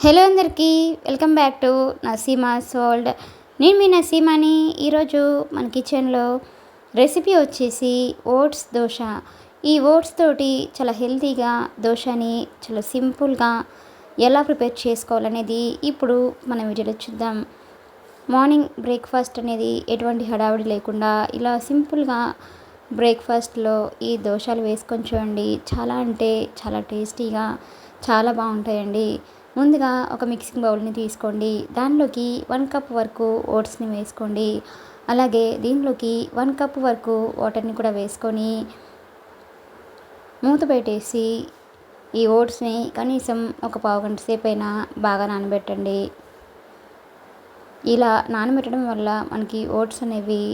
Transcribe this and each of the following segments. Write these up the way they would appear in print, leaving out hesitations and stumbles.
Hello అందరికీ welcome back to Naseema's world. నేను మీ నసీమాని. ఈరోజు మన కిచెన్లో రెసిపీ వచ్చేసి ఓట్స్ దోశ. ఈ ఓట్స్ తోటి చాలా హెల్తీగా దోశని చాలా సింపుల్గా ఎలా ప్రిపేర్ చేసుకోవాలనేది ఇప్పుడు మనం వీడియోలో చూద్దాం. మార్నింగ్ బ్రేక్ఫాస్ట్ అనేది ఎటువంటి హడావిడి లేకుండా ఇలా సింపుల్గా బ్రేక్ఫాస్ట్లో ఈ దోశలు వేసుకొని చూడండి. చాలా అంటే చాలా టేస్టీగా చాలా బాగుంటాయండి. ముందుగా ఒక మిక్సింగ్ బౌల్ని తీసుకోండి. దానిలోకి 1 కప్ వరకు ఓట్స్ని వేసుకోండి. అలాగే దీనిలోకి 1 కప్ వరకు వాటర్ని కూడా వేసుకొని మూత పెట్టేసి ఈ ఓట్స్ని కనీసం ఒక పావు గంట సేపు అయినా బాగా నానబెట్టండి. ఇలా నానబెట్టడం వల్ల మనకి ఓట్స్ అనేవి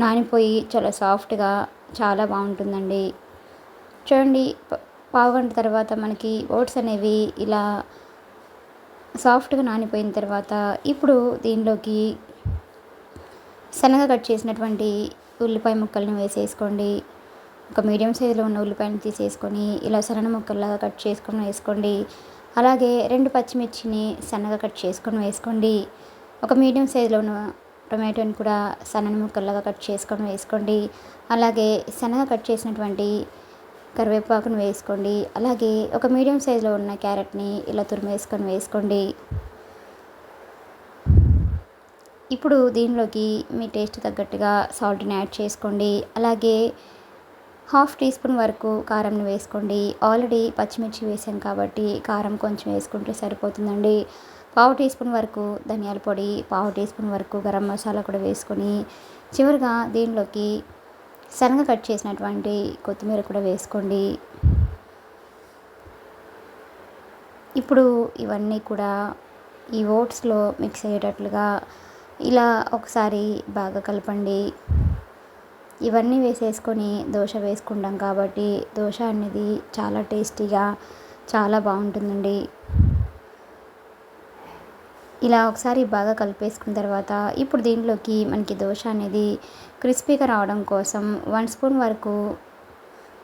నానిపోయి చాలా సాఫ్ట్గా చాలా బాగుంటుందండి. చూడండి, పావు గంట తర్వాత మనకి ఓట్స్ అనేవి ఇలా సాఫ్ట్గా నానిపోయిన తర్వాత ఇప్పుడు దీనిలోకి సన్నగా కట్ చేసినటువంటి ఉల్లిపాయ ముక్కల్ని వేసేసుకోండి. ఒక మీడియం సైజులో ఉన్న ఉల్లిపాయని తీసేసుకొని ఇలా సన్న ముక్కల్లాగా కట్ చేసుకొని వేసుకోండి. అలాగే 2 పచ్చిమిర్చిని సన్నగా కట్ చేసుకొని వేసుకోండి. ఒక మీడియం సైజులో ఉన్న టొమాటోని కూడా సన్న ముక్కల్లాగా కట్ చేసుకొని వేసుకోండి. అలాగే సన్నగా కట్ చేసినటువంటి కరివేపాకును వేసుకోండి. అలాగే ఒక మీడియం సైజులో ఉన్న క్యారెట్ని ఇలా తురిమేసుకొని వేసుకోండి. ఇప్పుడు దీనిలోకి మీ టేస్ట్ తగ్గట్టుగా సాల్ట్ని యాడ్ చేసుకోండి. అలాగే 1/2 టీ స్పూన్ వరకు కారంని వేసుకోండి. ఆల్రెడీ పచ్చిమిర్చి వేసాం కాబట్టి కారం కొంచెం వేసుకుంటే సరిపోతుందండి. 1/2 టీ స్పూన్ వరకు ధనియాల పొడి, 1/2 టీ స్పూన్ వరకు గరం మసాలా కూడా వేసుకొని చివరిగా దీనిలోకి సన్నగా కట్ చేసినటువంటి కొత్తిమీర కూడా వేసుకోండి. ఇప్పుడు ఇవన్నీ కూడా ఈ ఓట్స్లో మిక్స్ అయ్యేటట్లుగా ఇలా ఒకసారి బాగా కలపండి. ఇవన్నీ వేసేసుకొని దోశ వేసుకుంటాం కాబట్టి దోశ అనేది చాలా టేస్టీగా చాలా బాగుంటుందండి. ఇలా ఒకసారి బాగా కలిపేసుకున్న తర్వాత ఇప్పుడు దీనిలోకి మనకి దోశ అనేది క్రిస్పీగా రావడం కోసం 1 స్పూన్ వరకు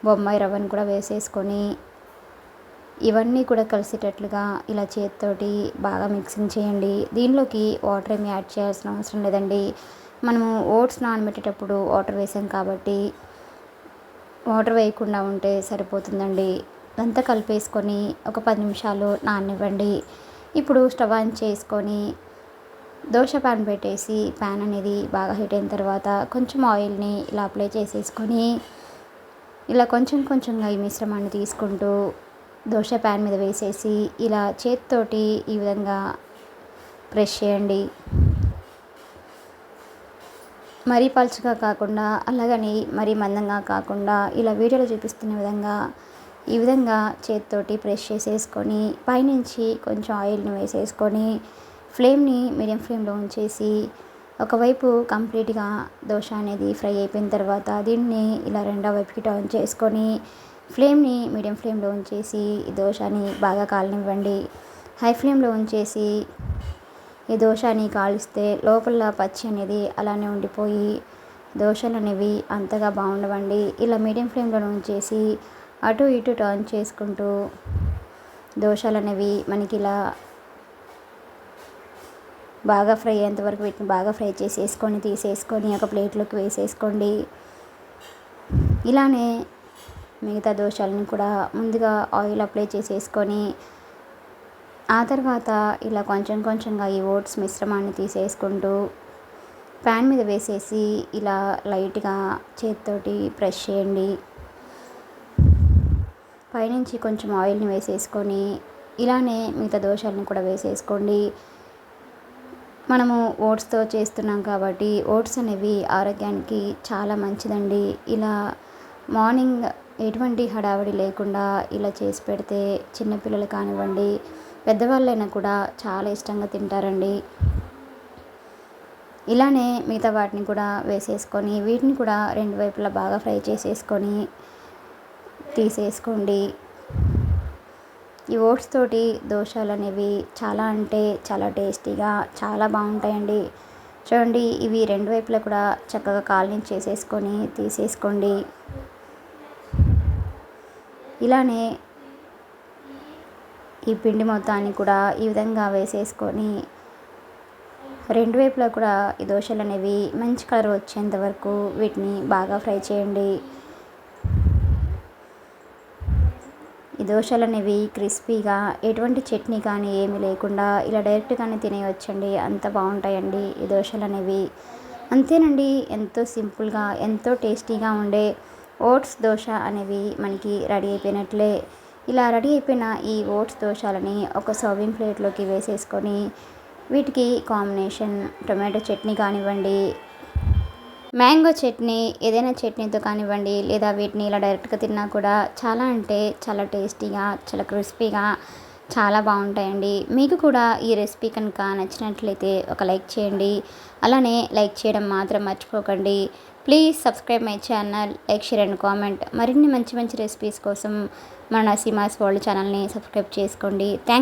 బొంబాయి రవ్వను కూడా వేసేసుకొని ఇవన్నీ కూడా కలిసేటట్లుగా ఇలా చేతితోటి బాగా మిక్సింగ్ చేయండి. దీనిలోకి వాటర్ ఏమి యాడ్ చేయాల్సిన అవసరం లేదండి. మనము ఓట్స్ నానబెట్టేటప్పుడు వాటర్ వేసాం కాబట్టి వాటర్ వేయకుండా ఉంటే సరిపోతుందండి. అంతా కలిపేసుకొని ఒక 10 నిమిషాలు నాననివ్వండి. ఇప్పుడు స్టవ్ ఆన్ చేసుకొని దోశ ప్యాన్ పెట్టేసి ప్యాన్ అనేది బాగా హీట్ అయిన తర్వాత కొంచెం ఆయిల్ని ఇలా అప్లై చేసేసుకొని ఇలా కొంచెం కొంచెంగా ఈ మిశ్రమాన్ని తీసుకుంటూ దోశ ప్యాన్ మీద వేసేసి ఇలా చేతితోటి ఈ విధంగా ప్రెస్ చేయండి. మరీ పలుచగా కాకుండా అలాగని మరీ మందంగా కాకుండా ఇలా వీడియోలో చూపిస్తున్న విధంగా ఈ విధంగా చేతితోటి ప్రెస్ చేసేసుకొని పైనుంచి కొంచెం ఆయిల్ని వేసేసుకొని ఫ్లేమ్ని మీడియం ఫ్లేమ్లో ఉంచేసి ఒకవైపు కంప్లీట్గా దోశ అనేది ఫ్రై అయిపోయిన తర్వాత దీన్ని ఇలా రెండో వైపుకి టర్న్ చేసుకొని ఫ్లేమ్ని మీడియం ఫ్లేమ్లో ఉంచేసి ఈ దోశని బాగా కాలనివ్వండి. హై ఫ్లేమ్లో ఉంచేసి ఈ దోశని కాలిస్తే లోపల పచ్చి అనేది అలానే ఉండిపోయి దోశలు అనేవి అంతగా బాగుండవండి. ఇలా మీడియం ఫ్లేమ్లో ఉంచేసి అటు ఇటు టర్న్ చేసుకుంటూ దోశలు అనేవి మనకి ఇలా బాగా ఫ్రై అయ్యేంత వరకు వీటిని బాగా ఫ్రై చేసేసుకొని తీసేసుకొని ఒక ప్లేట్లోకి వేసేసుకోండి. ఇలానే మిగతా దోశలని కూడా ముందుగా ఆయిల్ అప్లై చేసేసుకొని ఆ తర్వాత ఇలా కొంచెం కొంచెంగా ఈ ఓట్స్ మిశ్రమాన్ని తీసేసుకుంటూ ప్యాన్ మీద వేసేసి ఇలా లైట్గా చేతితోటి ప్రెస్ చేయండి. పైనుంచి కొంచెం ఆయిల్ని వేసేసుకొని ఇలానే మిగతా దోశలను కూడా వేసేసుకోండి. మనము ఓట్స్తో చేస్తున్నాం కాబట్టి ఓట్స్ అనేవి ఆరోగ్యానికి చాలా మంచిదండి. ఇలా మార్నింగ్ ఎటువంటి హడావిడి లేకుండా ఇలా చేసి పెడితే చిన్నపిల్లలు కానివ్వండి పెద్దవాళ్ళైనా కూడా చాలా ఇష్టంగా తింటారండి. ఇలానే మిగతా వాటిని కూడా వేసేసుకొని వీటిని కూడా రెండు వైపులా బాగా ఫ్రై చేసేసుకొని తీసేసుకోండి. ఈ ఓట్స్ తోటి దోశలు అనేవి చాలా అంటే చాలా టేస్టీగా చాలా బాగుంటాయండి. చూడండి, ఇవి రెండు వైపులా కూడా చక్కగా కాలనిచ్చేసేసుకొని తీసేసుకోండి. ఇలానే ఈ పిండి మొత్తాన్ని కూడా ఈ విధంగా వేసేసుకొని రెండు వైపులా కూడా ఈ దోశలు అనేవి మంచి కలర్ వచ్చేంత వరకు వీటిని బాగా ఫ్రై చేయండి. ఈ దోశలు అనేవి క్రిస్పీగా ఎటువంటి చట్నీ కానీ ఏమీ లేకుండా ఇలా డైరెక్ట్గానే తినేయొచ్చండి. అంత బాగుంటాయండి ఈ దోశలు అనేవి. అంతేనండి, ఎంతో సింపుల్గా ఎంతో టేస్టీగా ఉండే ఓట్స్ దోశ అనేవి మనకి రెడీ అయిపోయినట్లే. ఇలా రెడీ అయిపోయిన ఈ ఓట్స్ దోశలని ఒక సర్వింగ్ ప్లేట్లోకి వేసేసుకొని వీటికి కాంబినేషన్ టొమాటో చట్నీ కానివ్వండి, మ్యాంగో చట్నీ, ఏదైనా చట్నీతో కానివ్వండి, లేదా వీటిని ఇలా డైరెక్ట్గా తిన్నా కూడా చాలా అంటే చాలా టేస్టీగా చాలా క్రిస్పీగా చాలా బాగుంటాయండి. మీకు కూడా ఈ రెసిపీ కనుక నచ్చినట్లయితే ఒక లైక్ చేయండి. అలానే లైక్ చేయడం మాత్రం మర్చిపోకండి. Please subscribe my channel, like share and comment. మరిన్ని మంచి మంచి రెసిపీస్ కోసం మన సీమాస్ వరల్డ్ ఛానల్ని సబ్స్క్రైబ్ చేసుకోండి. థ్యాంక్